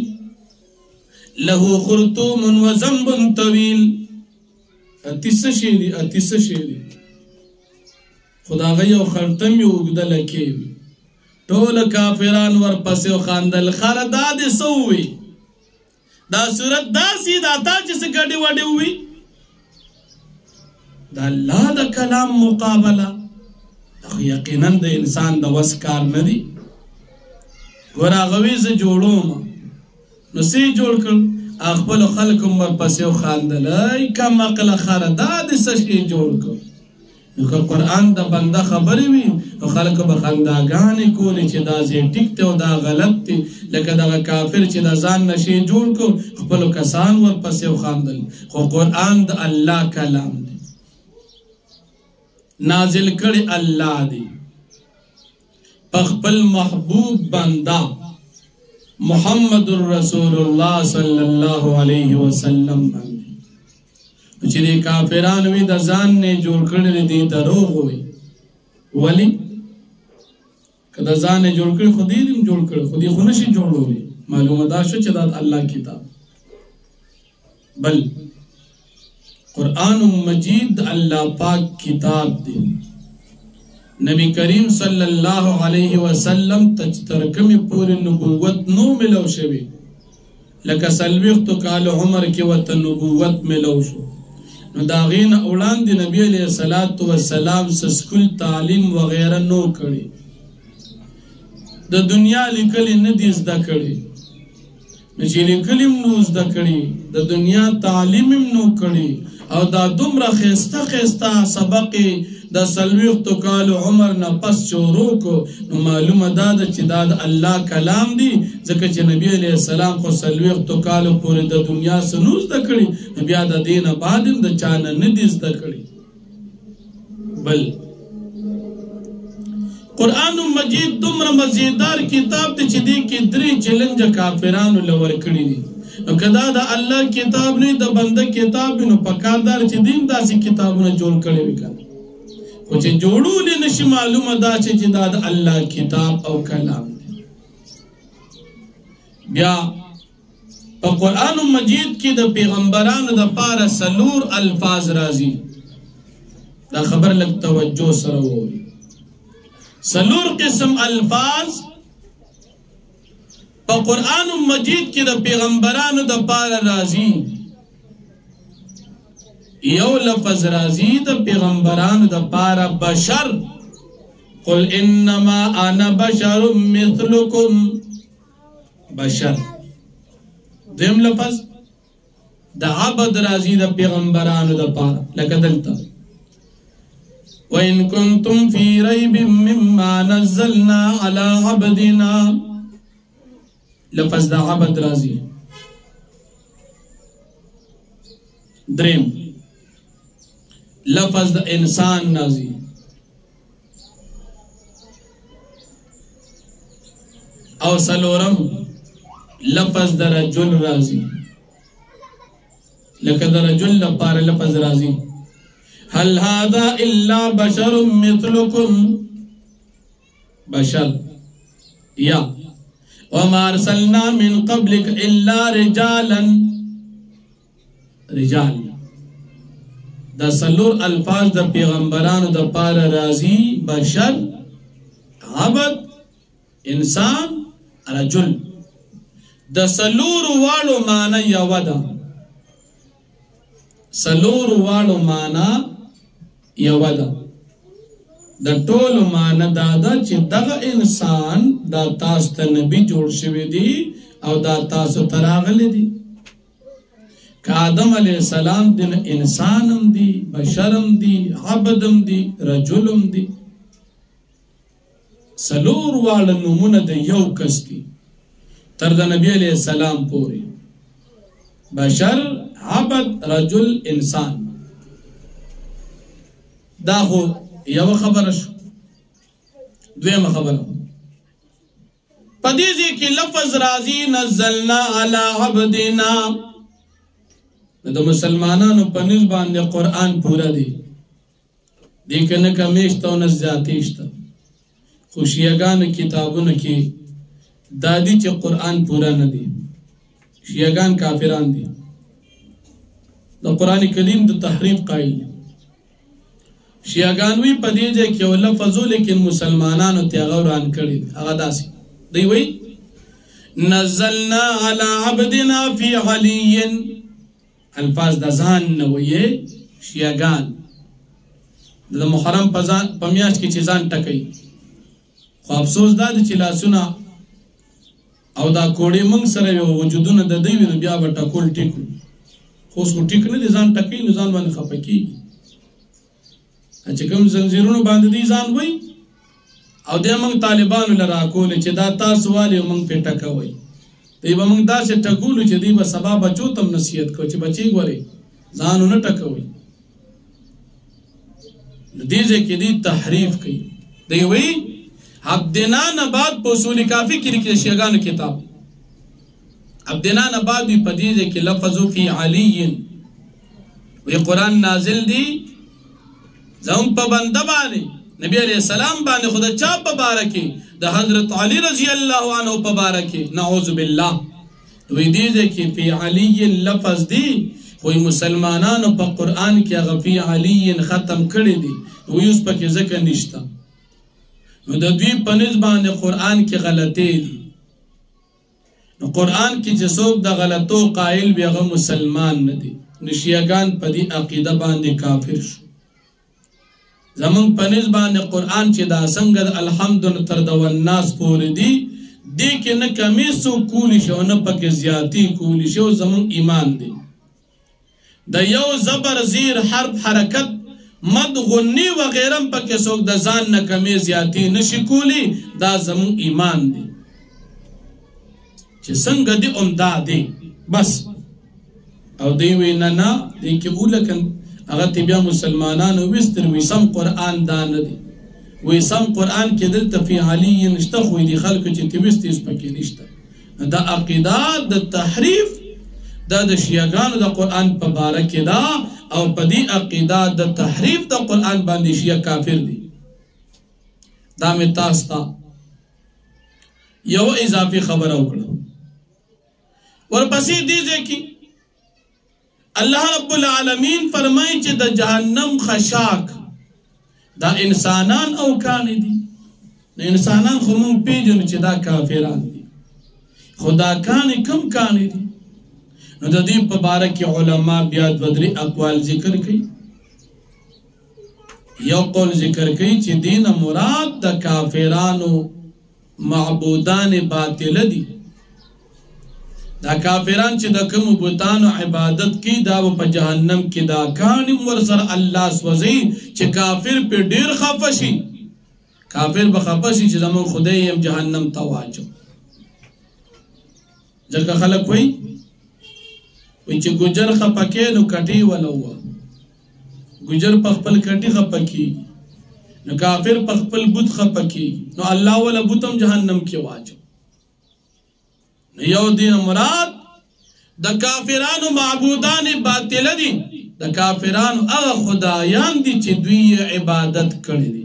له خرطوم وذنب طویل اتیس شیری خدا غي او خرطم یو وګدل کې ټول کافران ورپسې خواندل خردا دې سووي دا صورت داسې دا تا چې څه ګډي وډي وي دا الله د کلام مقابله یقینا د انسان د وس کار نه دی ورغوي ز جوړوم نو سي جوړ کړ خپل خلک ورپسې خواندل ای کم عقل خردا دې څه جوړ کړ نو قرآن د بنده خبرې وي او خلک به خنداګانې کولې چې دا زی ټیک ته او دا غلط دی لکه دغه کافر چې د ځان نشي جوړ کو خپلو کسان ورپسې خواندل خو قرآن د الله کلام دی نازل کړي الله دی په خپل محبوب بنده محمد رسول الله صلی الله علیه وسلم باندې چې د کافرانو وي د ځان نه جوړ کړي دي دروغ وي ولی کله ځان نه جوړ کړي خو دې جوړ کړي خو دې خو نشي جوړولي معلومه ده چې دا الله کتاب بل قرآن مجید اللہ پاک کتاب دی نبی کریم صلی اللہ علیہ وسلم ترکم پوری نبوت نو ملو شوی لکه سلویختو کال عمر کی وط نبوت ملو شو نو داغین اولان دی نبی علیہ السلام سسکول تعلیم وغیرہ نو کری دا دنیا لکلی ندیز دا کری نچی لکلیم نوز دا کری دا دنیا تعلیمیم نو کری او دا دومره خسته سبق د سلویختو کال عمر نه پس شروع کو نو معلومه ده چې دا د الله کلام دی ځکه چې نبی علیہ السلام خو سلویختو کال پورې د دنیا سنوز د کړي بیا د دینه بعد د چانه نه دي زده کړي بل قرآن مجید دومره مزیدار کتاب دی چې دی کې درې چیلنج کافرانو لور کړي دي نو کدا دا الله کتاب نه د بنده کتاب نو پکاردار چې دین داسې کتابونه جوړ کړي وکړي خو چې جوړول نشي معلومه ده چې دا د الله کتاب او کلام دی بیا په قرآن مجید کې د پیغمبرانو د پاره سلور الفاظ راځي دا خبر لګ توجه سره ووري سلور قسم الفاظ په قرآن مجید کې د پیغمبرانو د پاره راځي یو لفظ راځي د پیغمبرانو د پاره بشر قل انما انا بشر مثلكم بشر دیم لفظ د عبد راځي د پیغمبرانو د پاره لکه دلته وَإِن كُنتُمْ فِي رَيْبٍ مِّمَّا نَزَّلْنَا عَلَى عَبْدِنَا لفظ دا عبد رازی درم لفظ دا انسان نازی او سلورم لفظ دا رجل رازی لکه دا رجل لپاره لفظ رازی هل هذا الا بشر مثلكم بشر یا وما ارسلنا من قبلك الا رجالا رجال دا سلور الفاظ دا پیغمبرانو دا پار رازی بشر عبد انسان رجل دا سلور والو مانا یودا سلور والو مانا یودا دا ټول مانا دادا چې دغه انسان دا تاسو ته نبی جوړ شوی دی او دا تاسو تراغلی دی که آدم علیہ السلام دین انسانم دی بشرم دی عبدم دی رجلم دی سلور والا نمونه دا یو کس دی تر دا نبی علیہ السلام پوری بشر عبد رجل انسان دا خو یو خبر شو دویم خبر پدیزی کی لفظ رازی نزلنا علی عبدنا دا مسلمانانو پنیز باندے قرآن پورا دی دیکھنے کمیشتا و نزیاتیشتا خوشیگان کتابون کی دادی چه قرآن پورا ندی شیعگان کافران دی دا قرآن کریم دا تحریف قائل دی شیعگانوی پدیجے کیو لفظو لیکن مسلمانانو تیغوران کردی اغدا سی دیوئی نزلنا علی عبدنا فی علین الفاظ دا زان نویے شیعگان دا محرم پمیاش کی چیزان ٹکی خو افسوس دا دا چلا سنا او دا کوڑی منگ سر وجودون دا دیوی دا بیا با ٹکول ٹکو خوص کو ٹک ندی زان ٹکی نزان بان خپکی اچھا کم زنزیرونو باند دی زان وی او دیا منگ طالبانو لراکولی چه دا تاس والی و منگ پی ٹکا وی دی با منگ دا سے ٹکولو چه دی با سبا بچو تم نصیحت کو چه بچی گوری زانو نا ٹکا وی دیزے کی دی تحریف کی دی وی عبدنا نباد پوصول کافی کی رکی شیعگان کتاب عبدنا نباد بھی پدیزے کی لفظو فی علیین وی قرآن نازل دی زم پا بندہ بانے نبی علیہ السلام بانے خدا چاپ پا بارکی دا حضرت علی رضی اللہ عنہ پا بارکی نعوذ باللہ وی دیزے کی فی علیین لفظ دی کوئی مسلمانانو پا قرآن کی اغا فی علیین ختم کردی دی وی اس پا کی ذکر نشتا نو دا دوی پنیز باندے قرآن کی غلطی دی نو قرآن کی جسوک دا غلطو قائل بی اغا مسلمان ندی نشیعگان پا دی عقیدہ باندے کافر شو زمان پنیز باندے قرآن چی دا سنگد الحمدن تردو الناس پوری دی دی که نکمی سو کولی شو نپک زیادی کولی شو زمان ایمان دی دا یو زبر زیر حرب حرکت مد غنی و غیرم پا کسوک دا زان نکمی زیادی نشکولی دا زمان ایمان دی چه سنگ دی امدا دی بس او دیوی ننا دی که اولکن اگر تبیا مسلمانان وستر ویسم قرآن دان دی ویسم قرآن که دلتا فی علی نشتا خوی دی خلقو چه تیوستی اس پاکی نشتا دا عقیدات دا تحریف دا شیعگانو دا قرآن پا بارک دا او پا دی عقیدات دا تحریف دا قرآن باندی شیع کافر دی دا میں تاستا یو اضافی خبر اوکڑا ورپسی دیزے کی اللہ رب العالمین فرمائی چی دا جہنم خشاک دا انسانان او کانی دی دا انسانان خمون پیجن چی دا کافران دی خدا کانی کم کانی دی نو دا دی پبارک علماء بیاد بدری اقوال ذکر کی یو قول ذکر کی چی دین مراد دا کافرانو معبودان باطل دی دا کافران چی دا کم بوتانو عبادت کی دا و پا جہنم کی دا کانم ورسر اللہ سوزی چی کافر پی دیر خفشی کافر بخفشی چی زمان خودیم جہنم تواجو جلکا خلق ہوئی وی چی گجر خپکے نو کٹی ولوا گجر پخپل کٹی خپکی نو کافر پخپل بوت خپکی نو اللہ والا بوتم جہنم کی واجو یو دین مراد دا کافرانو معبودان باطل دی دا کافرانو اغا خدایان دی چی دوی عبادت کردی دی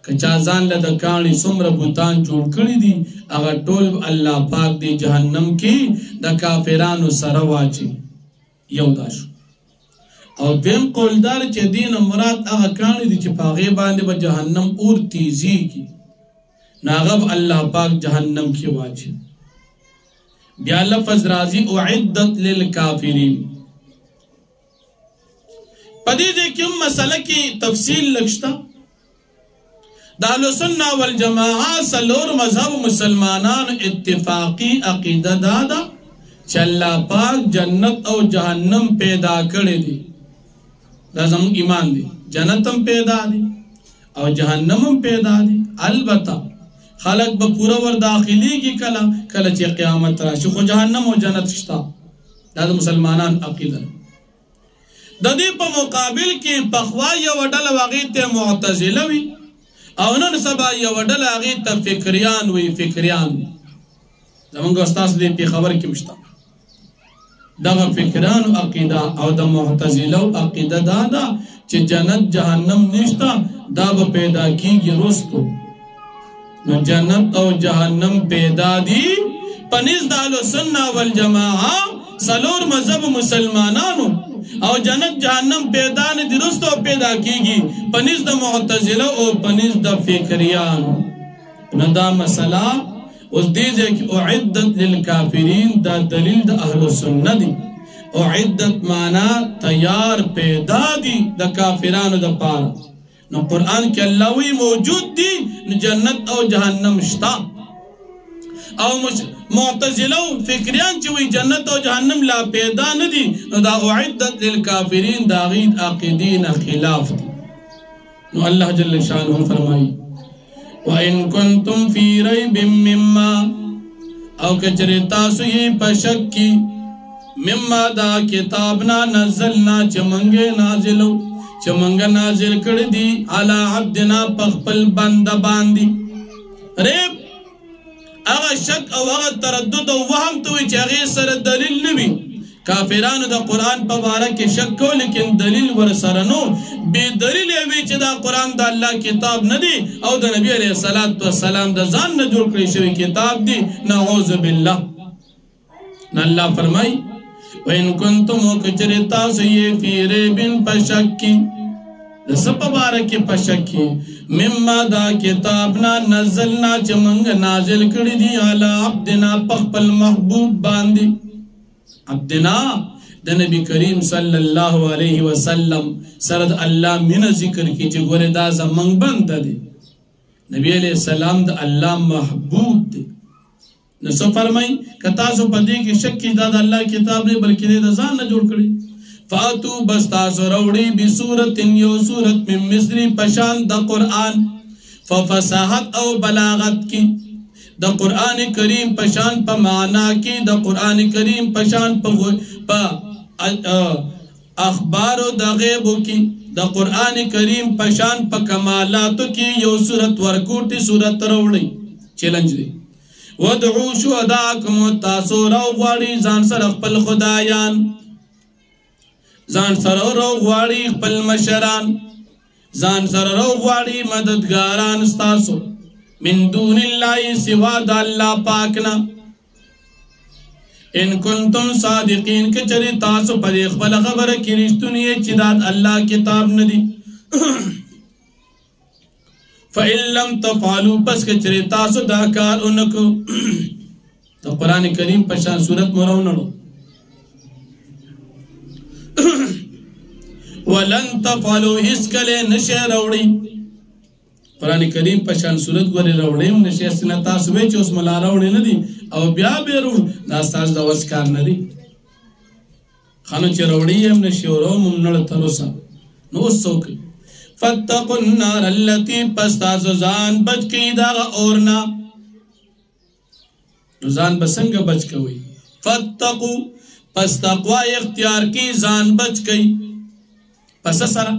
کچازان لدہ کانی سمر بوتان جوڑ کردی دی اغا ٹول اللہ پاک دی جہنم کی دا کافرانو سرواچی یو داشو او دویم قولدار چې دین مراد هغه کاڼي دي چې په هغې باندې به جهنم اور تیزیږي نو هغه به الله پاک جهنم کې واچي بیا لفظ راځي اعدت للکافرین په دې ځای کې هم مسله کې تفصیل لږ شته د اهلسنه والجماعه څلور مذهب مسلمانانو اتفاقی عقیده دا ده چې الله پاک جنت او جهنم پیدا کړی دی دا زموږ ایمان دی جنت هم پیدا دی او جهنم هم پیدا دی البته خلق به پورا ور داخليږي کله چې قیامت راشي خو جهنم او جنت شته دا د مسلمانان عقیده د دې په مقابل کې پخوا یو ډله هغې ته معتزله وي او نن سبا یو ډله هغې ته فکریان وي فکریان زمونږ استاد دې پېښور کې مشته دغه فکرانو عقیده او د معتزله عقیده دا ده چې جنت جهنم نشته دا به پیدا کیږي وروسته نو جنت او جهنم پیدا دي پنځ د اهلسنه والجماعه څلور مذهب مسلمانانو او جنت جهنم پیدا نه دي وروسته پیدا کیږي پنځ د معتزله او پنځ د فکریانو نو دا مسله اوس دې ځکه اعدت للکافرین دا دلیل د اهلسنه دی اعدت معنا تیار پیدا دي د کافرانو د پاره نو قرآن کې الله وی موجود دی نو جنت او جهنم شتا او معتزله او فکریان چې وی جنت او جهنم لا پیدا نه دي نو دا اعدت للکافرین دا غید عقیدین خلاف دی نو الله جل شانه فرمایي وَإِن كُنتُمْ فِي رَيْبٍ مِّمَّا او کچره تاسو یې په شک کې مما دا کتابنا نزلنا چې مونږ نازلو چې مونږ نازل کړی دي علی عبدنا په خپل بنده باندې ریب هغه شک او هغه تردد او وهم ته وي چې هغې سره دلیل نه وي کافرانو د قرآن په باره کې شک کو لیکن دلیل ورسره نو بې دلیل یې وي چې دا قرآن د الله کتاب نه دی او د نبي علیه السلام د ځان نه جوړ کړی شوی کتاب دی نعوذ بالله نو الله فرمایي وَإِن كُنتُمْ وَكَچَرِ تَاسُ يَ فِي رَيْبٍ په شک کې د څه په باره کې په شک کې مما دا کتابنا نزلنا چې موږ نازل کړي دي علی عبدنا په خپل محبوب باندې عبدنا د نبی کریم صلی الله علیه وسلم سره د الله مینه ذکر کی چې ګوره دا زمونږ بنده دی نبی علیہ السلام د الله محبوب دی نو څه فرمایي که تاسو په دې کې شک کې دا د الله کتاب نه بلکې د ځان نه جوړ کړي فاتو بس تاسو راوړي بصورت یو صورت من مصری پشان د قرآن ففصاحت او بلاغت کی د قرآن کریم پشان په معنا کې د قرآن کریم پشان په اخبارو د غیبو کې د قرآن کریم پشان په کمالاتو کې یو صورت ورکوټي صورت راوړي چیلنج دی ودعو شهداءکم تاسو راو غواړي ځان سره خپل خدایان ځان سره راو غواړي خپل مشران ځان سره راو غواړي مددګاران ستاسو من دون الله سوا د الله پاکنا ان کنتم صادقین که چری تاسو پر خپل خبره کې رښتونی چې دا الله کتاب نه دی فإن لم تفعلوا پس که چری تاسو دا کار اونکو د قرآن کریم په شان صورت مورونړو ولن تفعلوا هیڅ کله نشه راوړي قرآن کریم په شان صورت ګورې راوړې نشي اسنه تاسو وې چې اوس ملا راوړې نه دي او بیا به وروړو دا تاسو د وس کار نه دي خانو چې راوړې هم نشي ورو مونږ تر اوسه نو څوک فتقوا النار التي پستازان بچ کی دا اورنا ځان بسنګ بچ کوي فتقوا پستقوا اختیار کی ځان بچ کی پس سره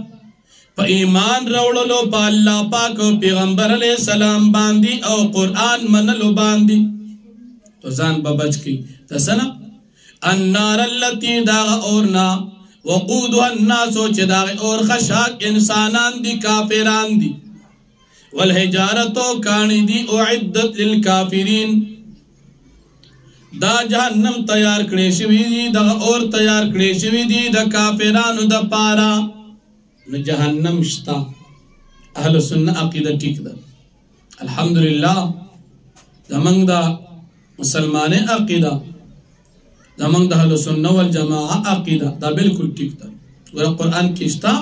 په ایمان راوړلو په الله پاک او پیغمبر علیه السلام باندې او قرآن منلو باندې تو ځان به بچ کی تسنه النار التي دا اورنا وقودها الناس چې دا اور خشاک انسانان دي کافران دي والحجارت کانی دي اعدت للکافرین دا جهنم تیار کړی شوی دی دغه اور تیار کړی شوی دی د کافرانو د پاره نو جهنم شتا اهل سنت عقیده ټیک ده الحمدلله زمنګ دا مسلمانه عقیده زمنګ د اهل سنت والجماعه عقیده دا بالکل ټیک ده ور قرآن کې شتا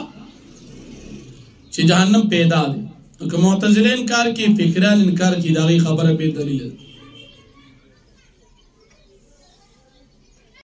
چې جهنم پیدا دی که معتزله انکار کی فکران انکار کی داغی خبره به دلیل